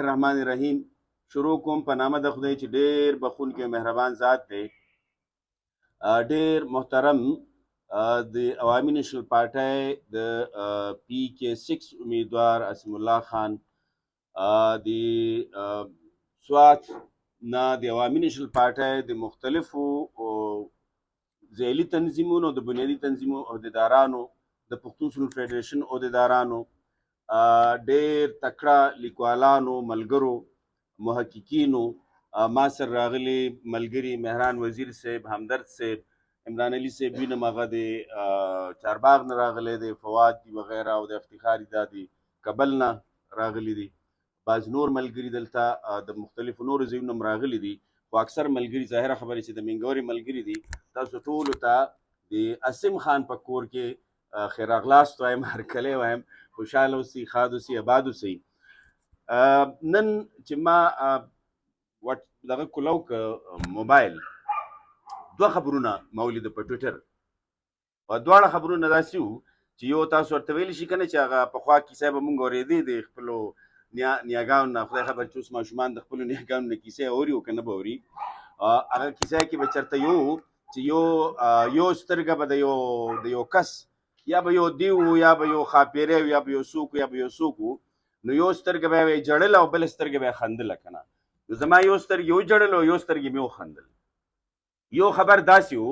الرحمن الرحیم شروع کوم په نامه د خدای چې ډېر بخونکی او مهربان ذات دی. ډېر محترم د عوامي نیشنل پارټۍ د پی کې 6 امیدوار اسم الله خان د سوات نه د عوامي نیشنل پارټۍ د مختلفو ځایلي تنظیمونو د بنیادي تنظیمونو عهدیدارانو د پښتون سرود فدریشن عهدیدارانو ډېر تکړه لیکوالانو ملګرو محققینو ما سره راغلي ملګري مهران وزیر صاحب همدرد صاحب عمران علي صاحب وینم هغه د چارباغ نه راغلی دی فواد دي وغیره او د افتخار دا د کابل نه راغلي دي بعض نور ملګري دلته د مختلفو نورو ځایونو هم راغلي دي خو اکثر ملګري ظاهره خبرې چې د منګوري ملګري دي تاسو ټولو ته د اسم خان په کور کې خیر اغلاست وایم هرکلی وایم خوشحاله اوسئ ښاد اوسئ آباد اوسئ. نن چې ما دغه کولو که موبایل دوه خبرونه ما ولیده په ټویټر او دواړه خبرونه داسې وو چې یو تاسو ورته ویلی شي که نه چې هغه پخوا کیسې به مونږ اورېدې د خپلو نیاګانو نه خدای خبر چې اوس ماشومان د خپلو نیاګانو نه کیسې اوري او که نه به اوري هغه کیسه کې به چېرته چې یو سترګه به د یو کس یا به یو دیو یا به یو خاپیری یا به یو څوک یا به یو څوک نو یو سترګه به یې جړل او بله سترګه به یې خندله که نه نو زما یو سترګې وجړل او یو سترګې مې وخندل. یو خبر داسې و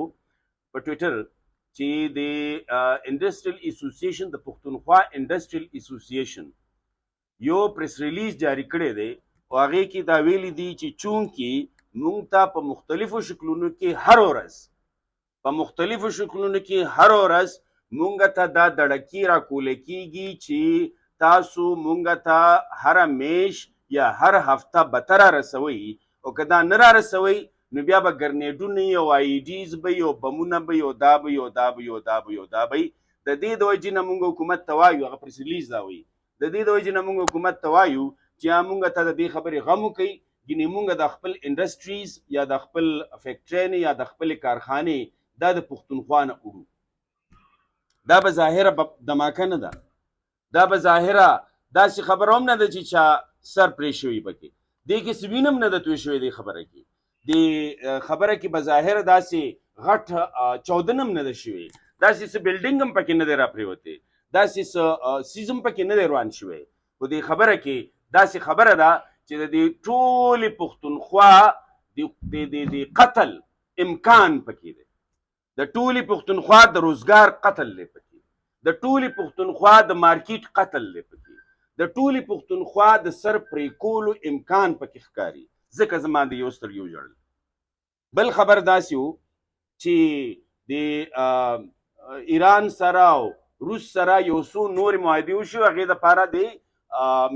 په ټویټر چې د انډسټریل اسوسییشن د پښتونخوا انډسټریل اسوسییشن یو پریس ریلیز جاری کړی دی او هغې کې دا ویلي دي چې چونکې موږ ته په مختلفو شکلونو کې هر ورځ مونږ ته دا دړکې راکولی کېږي چې تاسو مونږ ته هره میش یا هر هفته بته را رسوئ او که دا نه را رسوئ نو بیا به ګرنیډونه یې او آی ډیز به یې او بمونه به یې او دا به یې او دا به یې او دا به یې او دا به یې د دې د وجې نه مونږ حکومت ته وایو هغه پریس ریلیز دا وایي د دې د وجې نه مونږ حکومت ته وایو چې مونږ ته د دې خبرې غم وکوئ ګینې مونږ د خپل انډسټریز یا د خپل فیکټرۍ یا د خپلې کارخانې دا د پښتونخوا نه وړو. دا به ظاهره دماکه نه ده دا به ظاهره داسې خبره هم نه ده چې چا سر پرې شوي پکې دې کې څه وینه هم نه ده توی شوې دې خبره کې دې خبره کې به ظاهره داسې غټ چاودنه هم نه ده شوې داسې څه بلډینګ هم پکې نه دی راپرېوتی داسې څه سیز هم پکې نه دی روان شوی خو دې خبره کې داسې خبره ده چې د دې ټولې پښتونخوا د قتل امکان پکې دی د ټولې پښتونخوا د روزګار قتل دی پکې د ټولې پښتونخوا د مارکیټ قتل دی پکې د ټولې پښتونخوا د سر پرې کولو امکان پکې ښکاري ځکه زما د یو سترګې وژړل. بل خبر داسې و چې د ایران سره او روس سره یو څو نورې معاهدې وشو هغې دپاره د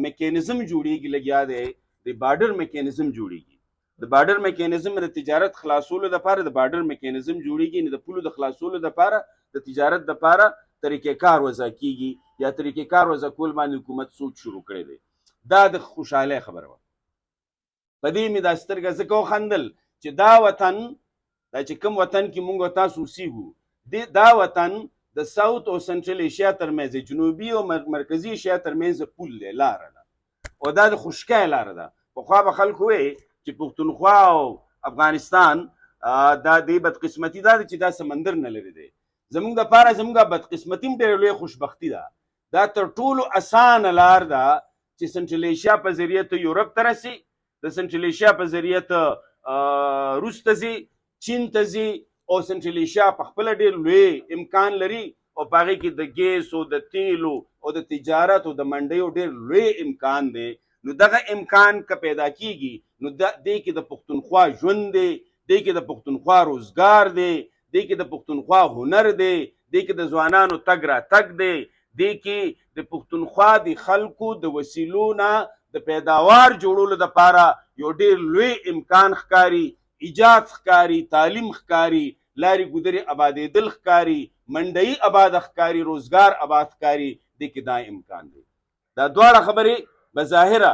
میکانیزم جوړېږي لګیا دی د بارډر میکانیزم جوړېږي د بارډر میکانیزم د تجارت خلاصولو دپاره د بارډر میکانیزم جوړېږي د پولو د خلاصولو دپاره د تجارت دپاره طریقې کار وضع کیږي یا طریقې کار وضع کول باندې حکومت سوچ شروع کړی دی دا د خوشحالۍ خبره وه په دې مې دا سترګه ځکه وخندل چې دا وطن دا چې کوم وطن کې مونږ تاسو اوسېږو دا وطن د ساوت او سنټرل ایشیا ترمنځ جنوبي او مرکزي ایشیا ترمنځ پول دی لاره ده او دا د خوشکۍ لاره ده. پخوا به خلکو وایي چې پښتونخوا او افغانستان دا د بدقسمتي دا ده چې دا سمندر نه لري دی زموږ دپاره زموږ بدقسمتي هم ډېره لویه خوشبختي ده دا تر ټولو اسانه لار ده چې سنټرل ایشیا په ذریعه ته یورپ ته رسي د سنټرل ایشیا په ذریعه ته روس ته ځي چین ته ځي او سنټرل ایشیا په خپله ډېر لوی امکان لري او په هغې کې د ګیس او د تیلو او د تجارت او د منډیو ډېر لوی امکان دی نو دغه امکان که پیدا کیږي نو دې کې د پښتونخوا ژوند دی دې کې د پښتونخوا روزګار دی دې کې د پښتونخوا هنر دی دې کې د ځوانانو تګ راتګ دی دې کې د پښتونخوا د خلکو د وسیلو نه د پیداوار جوړولو دپاره یو ډېر لوی امکان ښکاري ایجاد ښکاري تعلیم ښکاري لارې ګودرې ابادېدل ښکاري منډیي آباده ښکاري روزګار آباد ښکاري دې کې دا امکان دی. دا دواړه خبرې بظاهره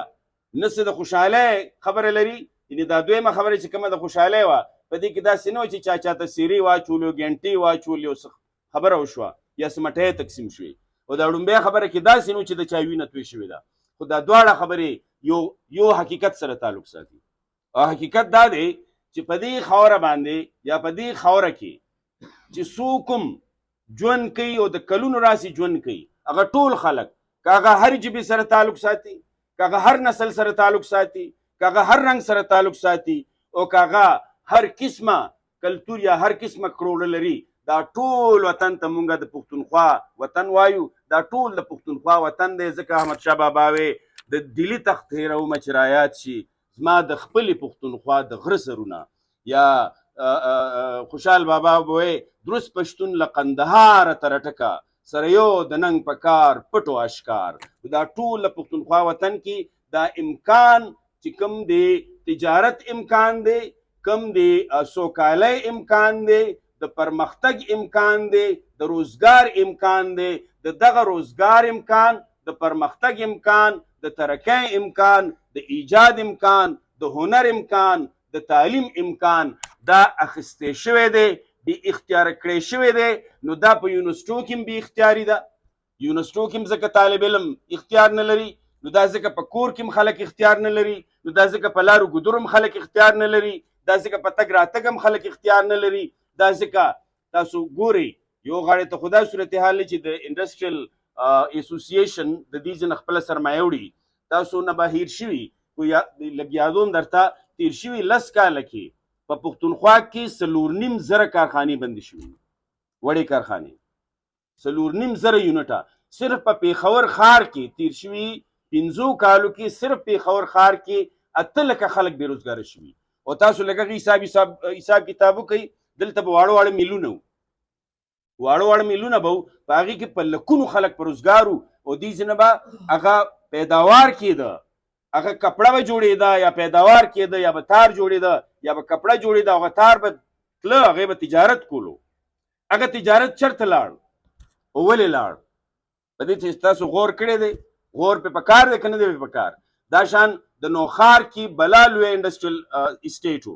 نه څه د خوشحالۍ خبره لري یعنې دا دویمه خبره چې کومه د خوشحالۍ وه په دې کې داسې نه وه چې چا چاته سیرې واچولو ګنټې واچول یو څه خبره وشوه یا څه مټۍ تقسیم شوې او دا لومبۍ خبره کې داسې نه و چې د چا وینه توی شوې ده خو دا دواړه خبرې یو حقیقت سره تعلق ساتي. او حقیقت دا دی چې په دې خاوره باندې یا په دې خاوره کې چې څوک هم ژوند کوي او د کلونو راسي ژوند کوي، هغه ټول خلک که هغه هر ژبې سره تعلق ساتي، که هغه هر نسل سره تعلق ساتي، که هغه هر رنګ سره تعلق ساتي، او که هغه هر قسمه کلتور یا هر قسمه کروړه لري، دا ټول وطن ته مونږ د پښتونخوا وطن وایو. دا ټول د پښتونخوا وطن دی. ځکه احمدشاه بابا وی د دلی تخت هیرومه چې رایاد شي زما د خپلې پښتونخوا د غره سرونه. یا خوشحال بابا وی درست پښتون له قندهار تر ټکه سره یو د ننګ په کار پټو اشکار. دا ټول له پښتونخوا وطن کې دا امکان چې کوم دی تجارت امکان دی، کوم دی سوکالی امکان دی، د پرمختګ امکان دی، د روزګار امکان دی. د دغه روزګار امکان، د پرمختګ امکان، د ترقۍ امکان، د ایجاد امکان، د هنر امکان، د تعلیم امکان دا اخیستی شوی دی، بی اختیار کړی شوی دی. نو دا په یونیورسټو کې هم بی اختیاري ده. یونیورسټو کې هم ځکه طالب علم اختیار نه لري، نو دا ځکه په کور کې هم خلک اختیار نه لري، نو دا ځکه په لارو ګودرو هم خلک اختیار نه لري، دا ځکه په تګ راتګ هم خلک اختیار نه لري. دا ځکه تاسو ګورئ یو غاړې ته خو دا صورتحال چې د انډسټریل اسوسییشن د دې ځینې خپله سرمایه وړي. تاسو نه به هیر شوي لږ یادوم درته، تیر شوي 10 کاله کې په پښتونخوا کې 4.5 کارخانې بندې شوي، وړې کارخانې 4.5 یونټه. صرف په پېښور ښار کې تیر شوي 15 کالو کې صرف پېښور ښار کې 8 لکه خلک بېروزګاره شوي. او تاسو لږ حساب کتاب وکئ، دلته به واړه میلونه وو، واړه میلونه به وو، په هغې کې په لکونو خلک په روزګار وو. او دې ځینې به هغه پیداوار کېده، هغه کپړه به جوړېده یا پیداوار کېده، یا به تار جوړېده یا به کپړه جوړېده، هغه تار به تله، هغې به تجارت کولو. هغه تجارت چېرته لاړ او ولې لاړ؟ په دې چې تاسو غور کړی دی، غور پې پکار دی که نه دی پې پکار؟ دا شان د نوښار کې بلا لوی انډسټریل اسټیټ و،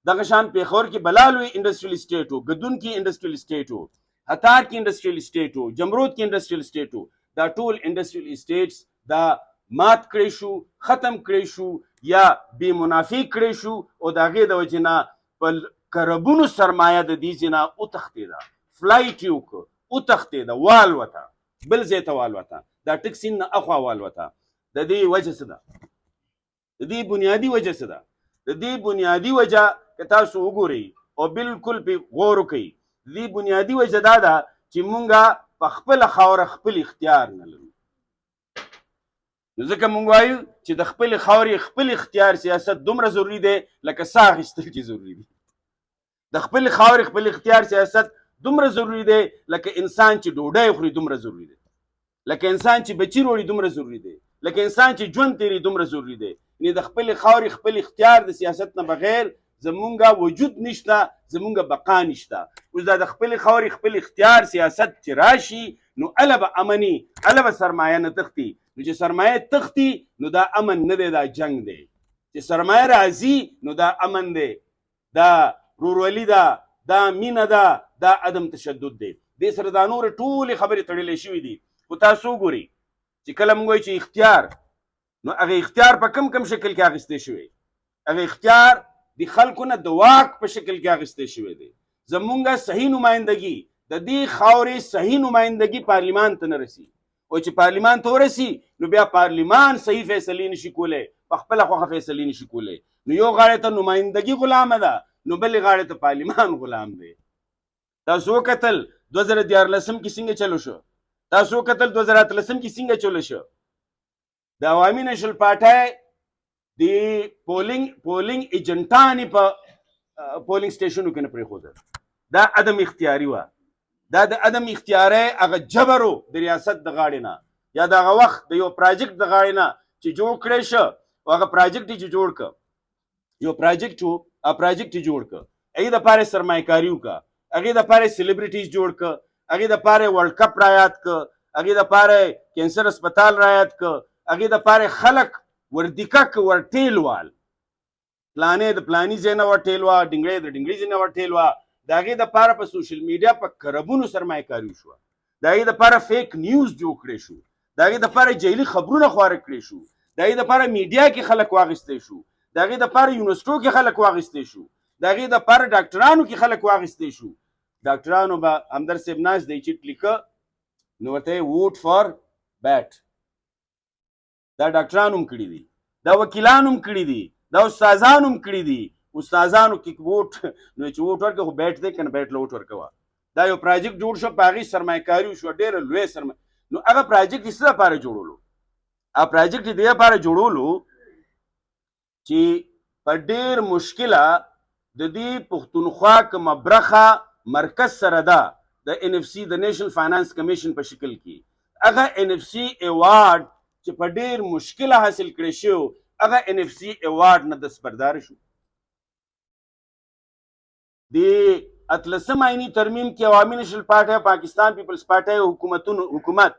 دغه شان پېښور کې بلا لوی انډسټریل اسټیټ و، ګدون کې انډسټریل اسټیټ و، هتار کې انډسټریل اسټیټ و، جمرود کې انډسټریل اسټیټ و. دا ټول انډسټریل اسټیټس دا مات کړی شو، ختم کړی شو یا بې منافع کړی شو. او د هغې د وجې نه په کربونو سرمایه د دې ځای نه وتښتېده، فلایټ یې وکړه، وتښتېده، والوته، بل ځای ته والوته، دا ټک سیند نه اخوا والوته. د دې وجه څه ده؟ د دې بنیادي وجه څه ده؟ د دې بنیادي وجه که تاسو وګورئ او بالکل پې غور وکئ، د دې بنیادي وجه دا ده چې مونږ په خپله خاوره خپل اختیار نه لرو. نو ځکه مونږ وایو چې د خپلې خاورې خپل اختیار سیاست دومره ضروري دی لکه ساه اخیستل چې ضروري دي. د خپلې خاورې خپل اختیار سیاست دومره ضروري دی لکه انسان چې ډوډۍ خوري دومره ضروري دی، لکه انسان چې بچي روړي دومره ضروري دی، لکه انسان چې ژوند تیري دومره ضروري دی. یعنې د خپلې خاورې خپل اختیار د سیاست نه بغیر زمونږ وجود نشته، زمونږ بقا نشته. اوس دا د خپلې خاورې خپل اختیار سیاست چې راشي نو اله به امني، اله به سرمایه نه تښتي. نو چې سرمایه تښتي نو دا امن نه دی، دا جنگ دی. چې سرمایه راځي نو دا امن دی، دا رورولي ده، دا مینه ده، دا عدم تشدد دی. دې سره دا نورې ټولې خبرې تړلې شوي دي. خو تاسو وګورئ چې کله موږ وایو چې اختیار، نو هغه اختیار په کم شکل کې اخیستی شوی؟ هغه اختیار د خلکو نه د واک په شکل کې اخیستی شوی دی. زمونږ صحیح نمایندګي، د دې خاورې صحیح نمایندګي پارلیمان ته نه رسي. او چې پارلیمان ته ورسي نو بیا پارلیمان صحیح فیصلې نشي کولی، په خپله خوښه فیصلې نشي کولی. نو یو غاړې ته نمایندګي غلامه ده، نو بلې غاړې ته پارلیمان غلام دی. تاسو وکتل 2014 کې څنګه چلو شو؟ تاسو وکتل 2013 کې څنګه چلو شو؟ د عوامي نشل پارټۍ د پولینګ ایجنټانې په پولینګ سټیشنو کې نه پرېښودل. دا عدم اختیاري وه. دا د عدم اختیارۍ هغه جبر و د ریاست د غاړې نه، یا د هغه وخت د یو پراجیکټ د غاړې نه چې جوړ کړی شه. او هغه پراجیکټ یې چې جوړ کړه، یو پراجیکټ و، هغه پراجیکټ یې جوړ کړه، هغې دپاره سرمایهکاري وکړه، هغې دپاره سلیبریټیز جوړ کړه، هغې دپاره ورلډ کپ رایاد کړه، هغې دپاره کینسر اسپتال رایاد کړه، هغې دپاره خلک وردیکه که ورټیل وال، پلانې د پلاني ځای نه ورټیل وه، ډنګړی د ډنګړي ځای نه ورټیل وه. د هغې دپاره په سوشل میډیا په کربونو سرمایهکاري وشوه، د هغې دپاره فیک نیوز جوړ کړی شو، د هغې دپاره جعلي خبرونه خواره کړی شو، د هغې دپاره میډیا کې خلک واخیستی شو، د هغې دپاره یونیورسټو کې خلک واخیستی شو، د هغې دپاره ډاکټرانو کې خلک واخیستی شو. ډاکټرانو به همدرد صاحب ناست دی چیټ لیکه نو ورته یې ووټ فار بیټ. دا ډاکټرانو هم کړي دي، دا وکیلانو هم کړي دي، دا استادانو هم کړي دي. استادانو کې ووټ نو چې ووټ ورکړه خو بیټ دی که نه بیټ له ووټ ورکوه. دا یو پراجیکټ جوړ شو، په هغې سرمایهکاري وشوه، ډېره لویه سرمایه. نو هغه پراجیکټ یې څه لپاره جوړولو؟ هغه پراجیکټ یې دې لپاره جوړولو چې په ډېر مشکله د دې پښتونخوا کومه برخه مرکز سره ده د ان اف سی د نیشنل فاینانس کمیشن په شکل کې، هغه ان اف سی ایوارډ چې په ډېر مشکله حاصل کړی شو، هغه ان اف سی ایوارډ نه دستبردار شو. د اتلسم آئینی ترمیم کې عوامي نیشنل پارټي، پاکستان پیپلز پارټي حکومت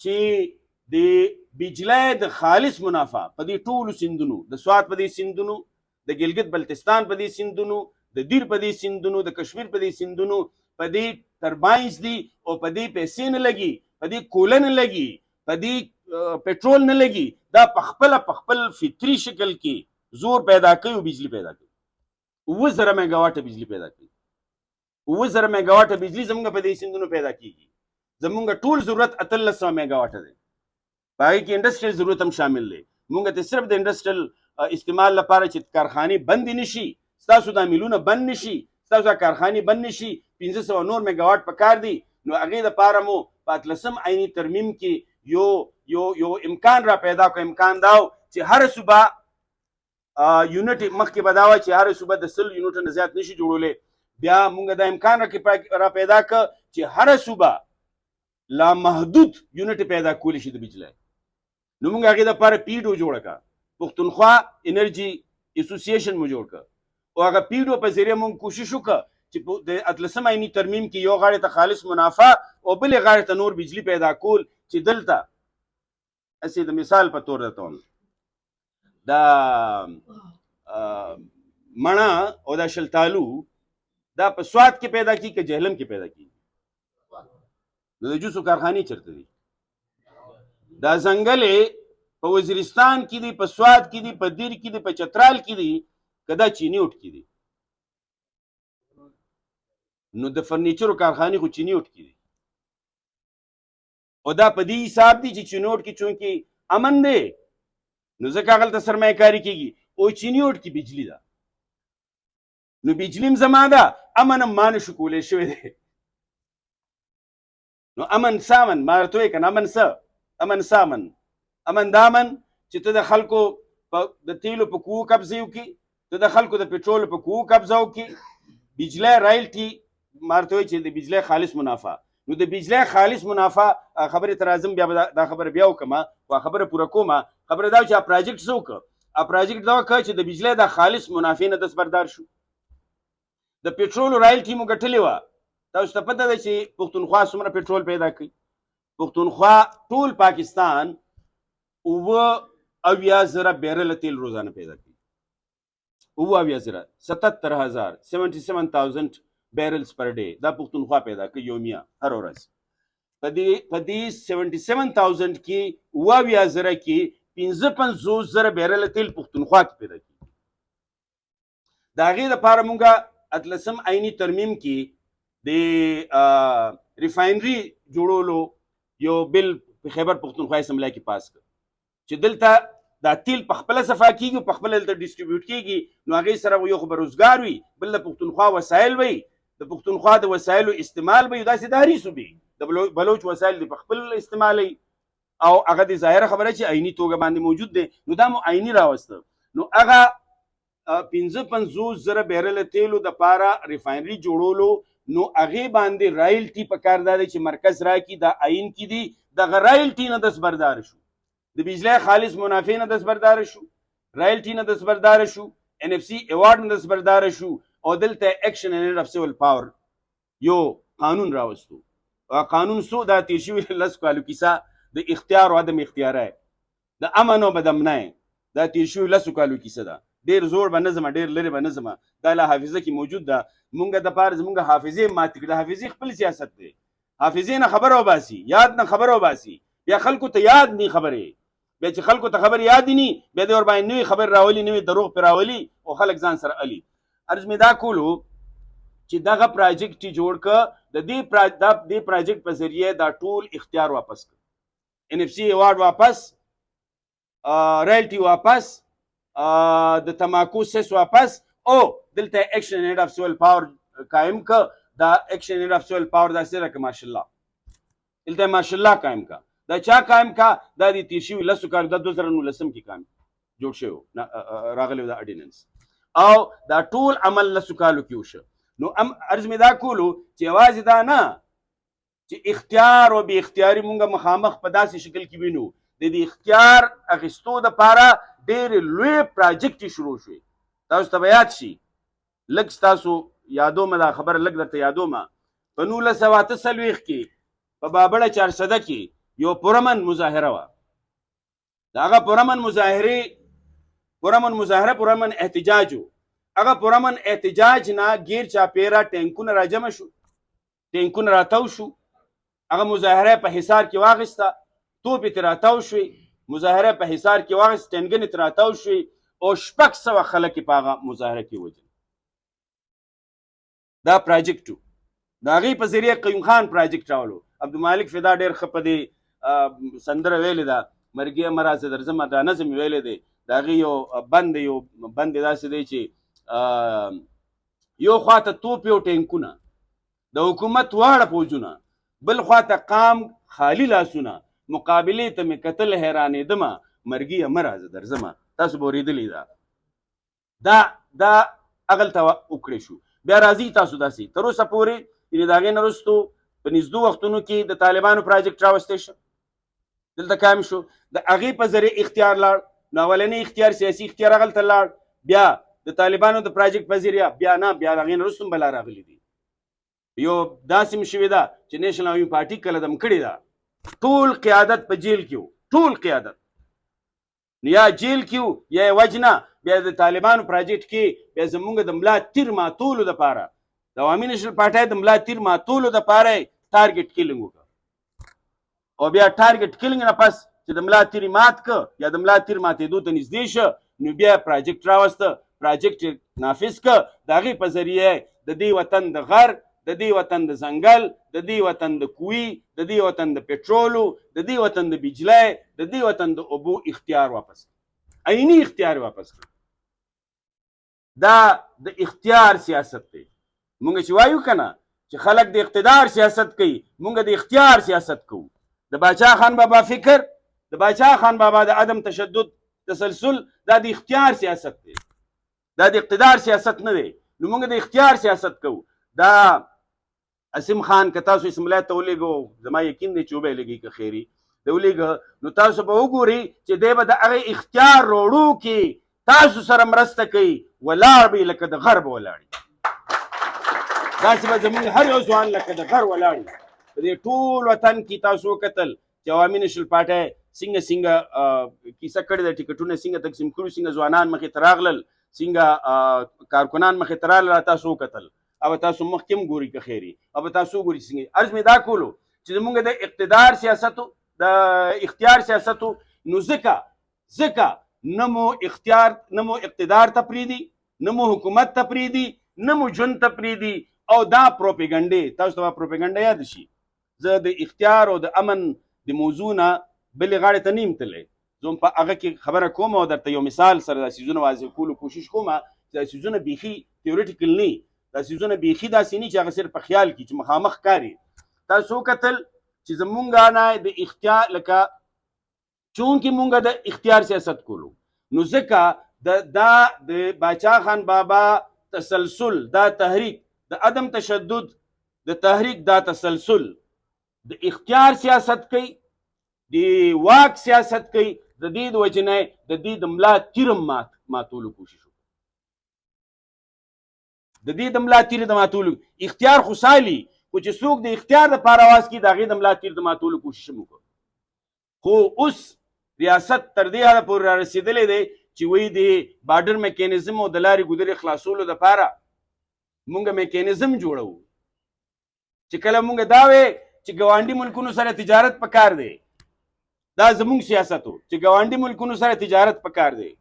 چې د بجلی د خالص منافع په دې ټولو سیندونو، د سوات په دې سیندونو، د ګلګت بلتستان په دې سیندونو، د دیر په دې سیندونو، د کشمیر په دې سیندونو په دې ټرباینز دي او په دې پیسې نه لګي، په دې کوله نه لګي، په دې پټرول نه لګي. دا په خپل فطري شکل کې زور پیدا کوي او بجلی پیدا کوي. 9,000 میگاواټه بجلی پیدا کوي. 9,000 میگاواټه بجلی زمونږ په دې سیندونو پیدا کیږي. زمونږ ټول ضرورت 1300 میگاواټه دی. په هغې کې انډسټریل ضرورت هم شامل دی. مونږ ته صرف د انډسټریل استعمال لپاره چې کارخانې بندې نشي، ستاسو دا میلونه بند نشي، ستاسو دا کارخانې بند نشي، 500 نور میگاواټ پکار دی. نو هغې دپاره مو په 18 آئیني ترمیم کې یو امکان را پیدا کړ. امکان دا و چې هر صوبه یونټ، مخکې به دا وه چې هر صوبه د 100 یونټو نه زیات نشي جوړولی. بیا مونږ دا امکان را پیدا کړ چې هر صوبه لا محدود یونټ پیدا کولی شي د بجلی. نو مونږ هغې دپاره پیډو جوړه کړه، پښتونخوا انرجي اسوسییشن مو جوړ کړه، او هغه پیډو په ذریعه مونږ کوشش وکړه چې د 18 آئیني ترمیم کې یو غاړې ته خالص منافع او بلې غاړې ته نور بجلی پیدا کول. چې دلته هسې د مثال په طور درته وایم، دا مڼه او دا شلتالو دا په سوات کې پیدا کېږي که جهلم کې پیدا کېږي؟ نو د جوسو کارخانې چېرته دي؟ دا ځنګل په وزیرستان کې دي، په سوات کې دي، په دیر کې دي، په چترال کې دي، که دا چینی وټ کې دي؟ نو د فرنیچرو کارخانې خو چینی وټ کې دي. او دا په دې حساب دي چې چینی وټ کې چونکې امن دی نو ځکه هغلته سرمایه کاري کېږي، او چینی وټ کې بجلی ده. نو بجلی هم زما ده، امن هم ما نشو کولی شوی دی. نو امن سامن ما ورته وایي که نه، امن څه؟ امن سامن، امن دا امن چې ته د خلکو د تیلو په کوو قبضه وکړي، ته د خلکو د پټرولو په کوو قبضه وکړي، بجلی رایلټي ما ورته وایي چې د بجلی خالص منافع. نو د بجلی خالص منافع خبرې ته راځم، بیا به دا خبره بیا وکړم، خو خبره پوره کومه. خبره دا چې پراجیکټ څه وکړه؟ پراجیکټ دا وکړه چې د بجلی د خالص منافع نه دستبردار شو. د پټرولو رایلټي مو ګټلې وه. تاسو ته پته ده چې پښتونخوا څومره پټرول پیدا کوي؟ پښتونخوا ټول پاکستان 78,000 بیرل تیل روزانه پیدا کوي. 78,000 77,000 77,000 بیرلز پر ډے دا پښتونخوا پیدا کوي یومیه هر ورځ. په دې 77,000 کې 78,000 کې 55,000 بیرل تیل پښتونخوا کې پیدا کوي. د هغې دپاره مونږ 18 آئیني ترمیم کې د ریفاینري جوړولو یو بل په خیبر پښتونخوا اسمبلی کې پاس کړ چې دلته دا تیل په خپله صفا کېږي، په خپله دلته ډسټریبیوټ کېږي. نو هغې سره یو خو به روزګار وي، بل د پښتونخوا وسایل وي، د پښتونخوا د وسایلو استعمال وي. داسې د هرې صوبې د بلوچ وسایل د په خپل استعمالوي، او هغه د ظاهره خبره چې عیني توګه باندې موجود دی. نو دا مو عیني راوسته. نو هغه 55,000 بیرل تیلو د پاره ریفاینري جوړولو، نو هغې باندې رایلټي په کار دا دی چې مرکز راکړي، دا عین کې دي، دغه رایلټي نه دستبردار شو، د بجلی خالص منافع نه دستبردار شو، رایلټي نه دستبردار شو، ان اف سی ایوارډ نه دستبردار شو، او دلته ایکشن ان اف سیول پاور یو قانون راوستو. قانون سو دا تیر شوي 10 کالو کیسه د اختیار او عدم اختیاره، د امن او بدامنۍ، دا تیر شوي 10 کالو کیسه ده. ډېر زوړ به نه ځمه، ډېر لرې به نه ځمه، دا له حافظه کې موجود ده. مونږ دپاره زمونږ حافظې ماتې کړي. د حافظې خپل سیاست دی، حافظې نه خبره وباسي، یاد نه خبره وباسي، بیا خلکو ته یاد نه خبرې. بیا چې خلکو ته خبر یاد ني بیا د ور باندې نوې خبر راولي نوې دروغ پر راولي او خلک ځان سره علي. عرض مې دا کولو چې دغه پروجیکټ جوړ ک د دې پروجیکټ په ذریعه دا ټول اختیار واپس ک ان اف سی ایوارډ واپس رایلټي واپس د تماکو سیس واپس او دلته اکشن نیډ اف سویل پاور قائم ک. دا اکشن نیډ اف سویل پاور دا سره ک ماشاءالله دلته ماشاءالله قائم کا. دا چا قائم کا؟ دا د تیر شوي لسو کال د 2019 کې قائم جوړ شوی راغلی دا اډیننس او دا ټول عمل لسو کالو کې وشو. نو عرض مې دا کولو چې یوازې دا نه چې اختیار او بې اختیاري مونږ مخامخ په داسې شکل کې وینو د دې اختیار اخیستو دپاره ډېرې لوی پروجیکټ شروع شوې. تاسو ته به یاد شي لږ ستاسو یادومه دا خبره لږ درته یادومه په 1948 کې په بابړه 400 کې یو پرامن مظاهره وه. د هغه پرامن احتجاج و. هغه پرامن احتجاج نه غیر چاپیره ټینکونه راجمع شو ټینکونه راتاو شو. هغه مظاهره په حصار کې واغسته توپې ترې راتاو شوې مظاهره په حصار کې واغسته ټینګنې ترې راتاو شوې او 600 خلک یې په هغه مظاهره کې وجل. دا پروجیکټ و. د هغې په ذریعه قیوم خان پروجیکټ راولو. عبدالمالک فدا ډېر ښه په دې سندره ویلې ده مرګیه مه راځه درځمه دا نظم یې ویلی دی. د هغې یو بند یې داسې دی چې یو خواته توپ او ټینکونه د حکومت واړه پوځونه بل خواته قام خالی لاسونه مقابلې ته مې کتل حیرانېدمه مرګیه مه راځه درځمه. تاسو به اورېدلې دا هغلته وکړی شو. بیا راځي تاسو داسې تر اوسه پورې یعنې د هغې نه وروستو په نږدو وختونو کې د طالبانو پروجیکټ راوستی شو دلته قایم شو. د هغې په ذریعه اختیار لاړ. نو اولنی اختیار سیاسي اختیار هغلته لاړ. بیا د طالبانو د پروجیکټ په ذریعه بیا د هغې نه وروسته هم بلا راغلي دي. یو داسې هم شوې ده چې نیشنل عوامي پارټي کله دم کړې ده ټول قیادت په جیل کې و ټول قیادت نو یا جیل کې و یا یې وجنه. بیا د طالبانو پروجیکټ کې بیا زمونږ د ملا تیر ماتولو دپاره د عوامي نیشنل پارټۍ د ملا تیر ماتولو دپاره ټارګټ کیلنګ وکړه او بیا ټارګټ کیلنګ نه پس چې د ملا تیر مات که یا د ملا تیر ماتېدو ته نږدې شه نو بیا پروجیکټ راوسته پروجیکټ نافذ که. د هغې په ذریعه د دې وطن د غر د دې وطن د ځنګل د دې وطن د کوي د دې وطن د پټرولو د دې وطن د بجلی د دې وطن د اوبو اختیار واپس کړ عیني اختیار واپس کړ. دا د اختیار سیاست دی. مونږ چې وایو که نه چې خلک د اقتدار سیاست کوي مونږ د اختیار سیاست کوو. د باچا خان بابا فکر د باچا خان بابا د عدم تشدد تسلسل دا د اختیار سیاست دی دا د اقتدار سیاست نه دی. نو مونږ د اختیار سیاست کوو. دا اسیم خان که تاسو اسم الله ته ولېږو زما یقین دی چې وبه یې لګي که خیري د ولېږه نو تاسو به وګورئ چې دی به د هغې اختیار روړو کې تاسو سره مرسته کوي ولاړ به لکه د غر به ولاړي. داسې به زموږ هر یو ځوان لکه د غر ولاړي. په دې ټول وطن کې تاسو وکتل چې عوامي نیشنل پارټۍ څنګه کیسه کړې ده ټکټونه څنګه تقسیم کړو څنګه ځوانان مخې ته راغلل څنګه کارکنان مخې ته راغلل تاسو وکتل او تاسو مخکې هم ګورئ که خیري او تاسو ګورئ څنګه. عرض مې دا کولو چې زموږ د اقتدار سیاستو د اختیار سیاستو نو ځکه نه مو اقتدار ته پرېږدي نه مو حکومت ته پرېږدي نه مو ژوند ته پرېږدي او دا پروپیګنډې تاسو ته به پروپیګنډه یاد شي. زه د اختیار او د امن د موضوع نه بلې غاړې ته نه یم تللی. زه هم په هغه کې خبره کوم او درته یو مثال سره دا څیزونه واضح کولو کوشش کوم چې دا څیزونه بیخي تیوریټیکل نه دا څیزونه بیخي داسې نه چې هغه صرف په خیال کې چې مخامخ کاري. تاسو وکتل چې زمونږ نه د اختیار لکه چونکې مونږ د اختیار سیاست کولو نو ځکه دا د باچا خان بابا تسلسل دا تحریک د عدم تشدد د تحریک دا تسلسل د اختیار سیاست کوي د واک سیاست کوي د دې د وجې نه د دې د ملا تیرم ماتولو کوشش وکړو. د دې د ملا تیر د ماتولو اختیار خو سالي خو چې څوک د اختیار دپاره اواز کړي د هغې د ملا تیر د ماتولو کوشش هم وکړو. خو اوس ریاست تر دې حده پورې را رسېدلی دی چې وایي د بارډر میکانیزم او د لارې ګودرې خلاصولو دپاره مونږ میکانیزم جوړوو چې کله مونږ دا وی چې ګاونډي ملکونو سره تجارت پکار دی دا زمونږ سیاست و چې ګاونډي ملکونو سره تجارت پکار دی.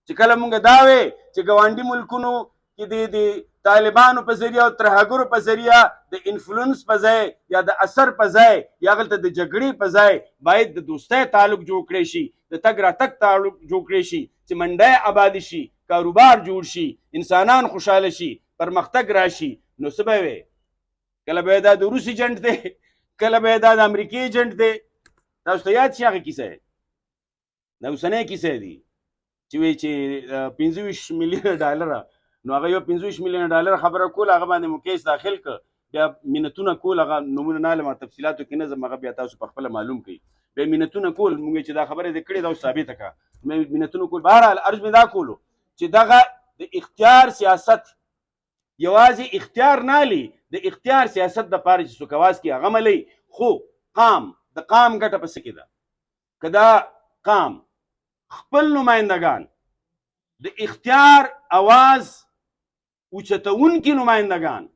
چې کله مونږ دا وې چې ګاونډي ملکونو کې د طالبانو په ذریعه او ترهګرو په ذریعه د انفلوئنس په ځای یا د اثر په ځای یا هلته د جګړې په ځای باید د دوستۍ تعلق جوړ کړی شي، د تګ راتګ تعلق جوړ کړی شي، چې منډۍ آبادي شي، کاروبار جوړ شي، انسانان خوشحاله شي، پرمختګ راشي. نو څه به وي؟ کله به دا د روس ایجنټ دی، کله به دا د امریکې ایجنټ دی. تاسو ته یاد شي هغه کیسه دا اوسنۍ کیسه دي چې وایي چې 25 میلیونه ډالره، نو هغه یو 25 میلیونه ډالر خبره کوله، هغه باندې مکیس داخل کړ، بیا منتونه کول، هغه نمونه نه لرم تفصیلاتو کې نه ځم، هغه بیا تاسو په خپله معلوم کړئ. بیا منتونه کول مونږ چې دا خبره دې کړې دا ثابته کړه، منتونه کول. بهرحال عرض مې دا کولو چې دغه د اختیار سیاست یوازې اختیار نه لي، د اختیار سیاست دپاره چې څوک اواز کړي هغه ملی، خو د قام ګټه په څه کې ده؟ که دا قام خپل نمایندگان د اختیار اواز اوچتونکي نمایندگان،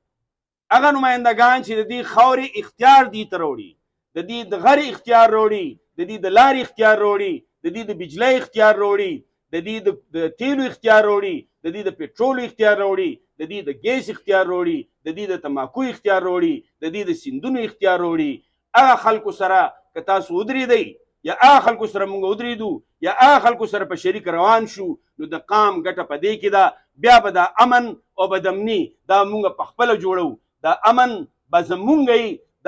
هغه نمایندگان چې د دې خاورې اختیار دې ته راوړي، د دې د غر اختیار راوړي، د دې د لارې اختیار راوړي، د دې د بجلۍ اختیار راوړي، د دې د تیلو اختیار راوړي، د دې د پټرولو اختیار راوړي، د دې د ګیس اختیار راوړي، د دې د تماکو اختیار راوړي، د دې د سیندونو اختیار راوړي. هغه خلکو سره که تاسو ودرېدئ یا هغه خلکو سره مونږ ودرېدو یا هغه خلکو سره په شریک روان شو، نو د قام ګټه په دې کې ده. بیا به دا امن او بدامني دا مونږ په خپله جوړو، دا امن به زمونږ،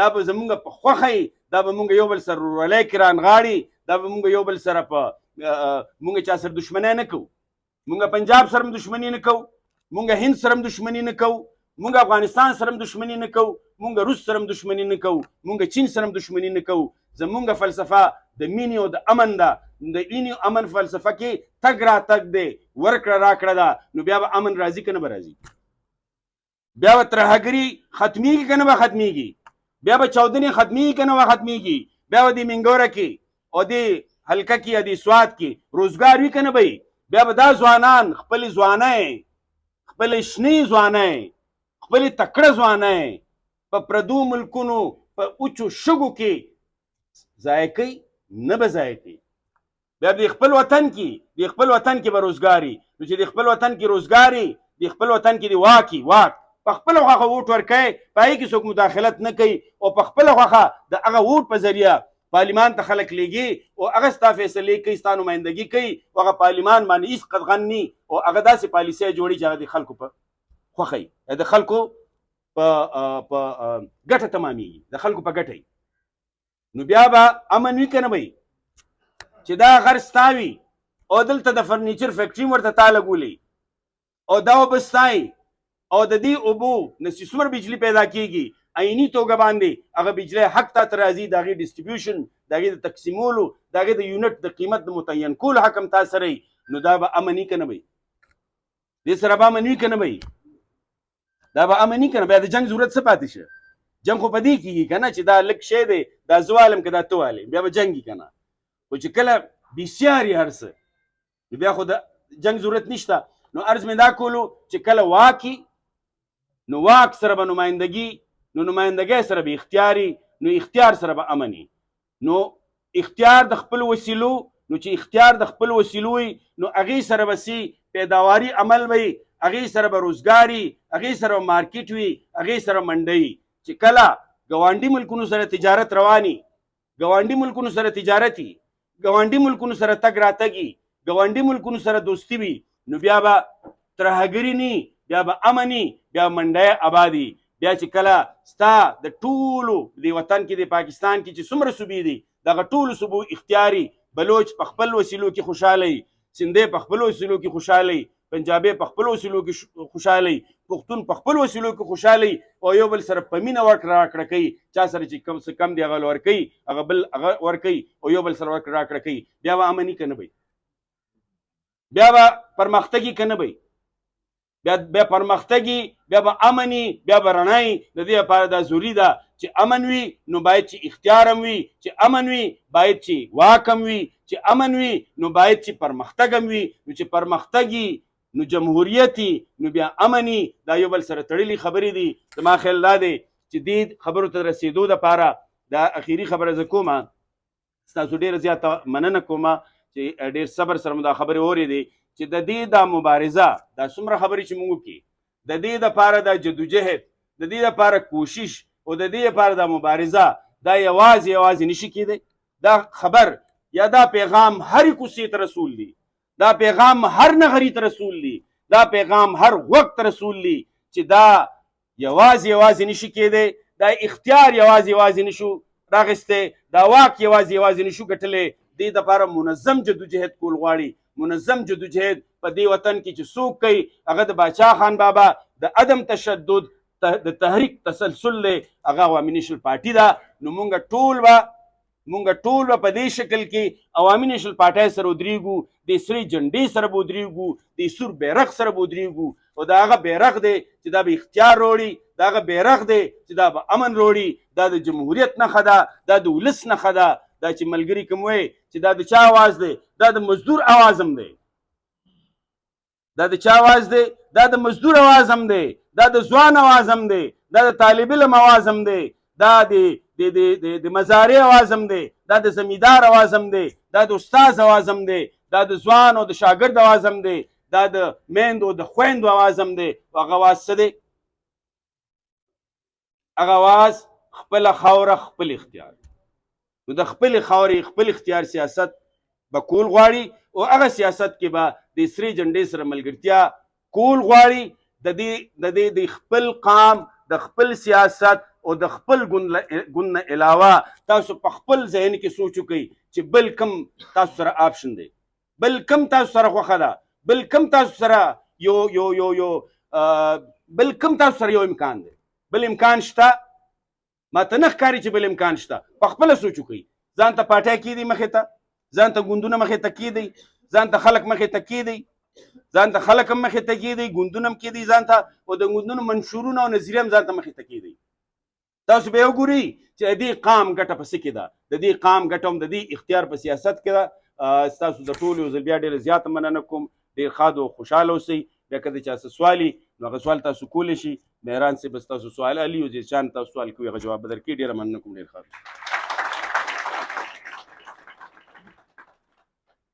دا به زمونږ په خوښه، دا به مونږ یو بل سره ورورلی کې رانغاړي، دا به مونږ یو بل سره په مونږ چا سره دشمنی نه کوو، مونږ پنجاب سره هم دشمني نه کوو، مونږ هند سره هم دشمني نه کوو، مونږ افغانستان سره هم دشمني نه کوو، مونږ روس سره هم دشمني نه کوو، مونږ چین سره هم دشمني نه کوو. زمونږ فلسفه د مینې او د امن ده. د مینې او امن فلسفه کې تګ راتګ دی، ورکړه راکړه ده. نو بیا به امن راځي که نه به راځي؟ بیا به ترهګري ختمیږي که نه به ختمیږي؟ بیا به چاودنې ختمیږي که نه به ختمیږي؟ بیا به د منګوره کې او د حلقه کې یا د سوات کې روزګار وي که نه به وي؟ بیا به دا ځوانان خپلې ځوانۍ، خپلې شنې ځوانۍ، خپلې تکړه ځوانۍ په پردو ملکونو په اوچو شګو کې ضایع کوي؟ نه به ضایع کوي. بیا د خپل وطن کې به روزګاري. نو چې د خپل وطن کې روزګاري، د خپل وطن کې د واک په خپله خوښه ووټ ورکوي، په هغې کې څوک مداخلت نه کوي، او په خپله خوښه د هغه ووټ په ذریعه پارلیمان ته خلک لیږي او هغه ستا فیصلې کوي، ستا نمایندګي کوي، او هغه پارلیمان باندې هېڅ قدغن ني، او هغه داسې پالیسۍ جوړي چې هغه د خلکو په خوښه، د خلکو په ګټه تمامېږي، د خلکو په ګټه. نو بیا به امن وي که نه وي؟ چې دا غر ستا وي او دلته د فرنیچر فیکټري ورته تا لګولې او دا اوبه ستایي، او د دې اوبو نه چې څومره بجلي پیدا کېږي عیني توګه باندې هغه بجلی حق تا ته راځي، د هغې ډسټریبیوشن، د هغې د تقسیمولو، د هغې د یونټ د قیمت د متعین کولو حق هم تا سره وي. نو دا به امن وي که نه وي؟ دې سره به امن وي که نه وي؟ دا به امن وي که نه؟ بیا د جنګ ضرورت څه پاتې شه؟ جنګ خو په دې کېږي که نه چې دا لږ شی دی، دا زه والم که دا ته والې، بیا به جنګ وي که نه؟ خو چې کله بسیار یې هر څه، بیا خو د جنګ ضرورت نشته. نو عرض مې دا کولو چې کله واکي، نو واک سره به نمایندګي، نو نمایندګۍ سره به اختیاري، نو اختیار سره به امني. نو اختیار د خپل وسیلو، نو چې اختیار د خپل وسیلو وي، نو هغې سره به سي پیداواري عمل وي، هغې سره به روزګاري، هغې سره به مارکیټ وي، هغې سره منډۍ. چې کله ګاونډي ملکونو سره تجارت رواني، ګاونډي ملکونو سره تجارتي، ګاونډي ملکونو سره تګ راتګي، ګاونډي ملکونو سره دوستي وي، نو بیا به ترهګري ني، بیا به امني، بیا منډۍ آبادي. بیا چې کله ستا د ټولو د وطن کې د پاکستان کې چې څومره صوبې دي، دغه ټولو صوبو اختیاري، بلوچ په خپل وسیلو کې خوشحاله وي، سندی په خپل وسیلو کې خوشحاله وي، پنجابي په خپل وسیلو کې خوشحاله وي، پښتون په خپل وسیلو کې خوشحاله وي، او یو بل سره په مینه ورکړه راکړه کوي. چا سره چې کم څه کم دی هغه ورکوي، هغه بل هغه ورکوي، او یو بل سره ورکړه راکړه کوي. بیا به امني که نه وي؟ بیا به پرمختګي که نه وي؟ بیا پرمختګي، بیا به امني، بیا به رڼایي. د دې لپاره دا ضروري ده چې امن وي، نو باید چې اختیار هم وي، چې امن وي باید چې واک هم وي، چې امن وي نو باید چې پرمختګ هم وي. نو چې پرمختګي نو جمهوریتي، نو بیا امني. دا یو بل سره تړلي خبرې دي. زما خیال دا دی چې دې خبرو ته رسېدو دپاره دا اخري خبره زه کومه ستاسو ډېره زیاته مننه کومه چې ډېر صبر سره مو دا خبرې اورېدې چې د دې دا مبارزه دا څومره خبرې چې موږ وکړي د دې دپاره دا جدوجهد د دې دپاره کوشش او د دې دپاره دا مبارزه دا یوازې نشي کېدی دا خبر یا دا پیغام هر کوڅې ته رسول دی دا پیغام هر نغري ته رسول دی دا پیغام هر وخت رسول دی چې دا یوازې نشي کېدی دا اختیار یوازې نشو راغستی دا واک یوازې نشو ګټلی دې دپاره منظم جدوجهد کول غواړي منظم جدوجهد په دې وطن کې چې څوک کوي هغه د باچا خان بابا د عدم تشدد د تحریک تسلسل دی هغه عوامي نیشنل پارټي ده نو مونږ ټول په دې شکل کې عوامي نیشنل پارټۍ سره ودرېږو د سرې جنډې سره به ودرېږو د سور بیرغ سره به ودرېږو او د هغه بیرغ دی چې دا به اختیار راوړي د هغه بیرغ دی چې دا به امن راوړي دا د جمهوریت نښه ده دا د ولس نښه ده دا چې ملګري کوم وایي چې دا د چا اواز دی دا د مزدور اواز هم دی دا د چا اواز دی دا د مزدور اواز هم دی دا د ځوان اواز هم دی دا د طالب علم اواز هم دی دا د مزارع اواز هم دی دا د زمیندار اواز هم دی دا د استاد اواز هم دی دا د ځوان او د شاګرد اواز هم دی دا د میندو د خویندو اواز هم دی هغه اواز څه دی هغه اواز خپله خاوره خپل اختیار نو د خپلې خاورې خپل اختیار سیاست به کول غواړي او هغه سیاست کې به د سرې جنډې سره ملګرتیا کول غواړي د خپل قام د خپل سیاست او د خپل ګوند نه علاوه تاسو په خپل ذهن کې سوچ وکئ چې بل کم تاسو سره آپشن دی بل کم تاسو سره خوښه ده بل کم تاسو سره بل کم تاسو سره یو امکان دی بل امکان شته ماته نه ښکاري چې بل امکان شته په خپله سوچ وکئ ځان ته پاټۍ کېدی مخې ته ځان ته ګوندونه مخې ته کېدی ځان ته خلک مخې ته کېدی ځان ته خلک هم مخې ته کېدی ګوندونه هم کېدی ځان ته او د ګوندونو منشورونه او نظریه هم ځان ته مخې ته کېدی تاسو به وګورئ چې د دې قام ګټه په څه کې ده د دې قام ګټه هم د دې اختیار په سیاست کې ده ستاسو د ټولو یو ځل بیا ډېره زیاته مننه کوم ډېر ښاد او خوشحاله اوسئ بیا که د چا څه سوال وي نو هغه سوال تاسو کولی شي مهران صاحب ستاسو سوال علي او چې چا تاسو سوال کوي هغه جواب به درکړي ډېره مننه کوم ډېر ښه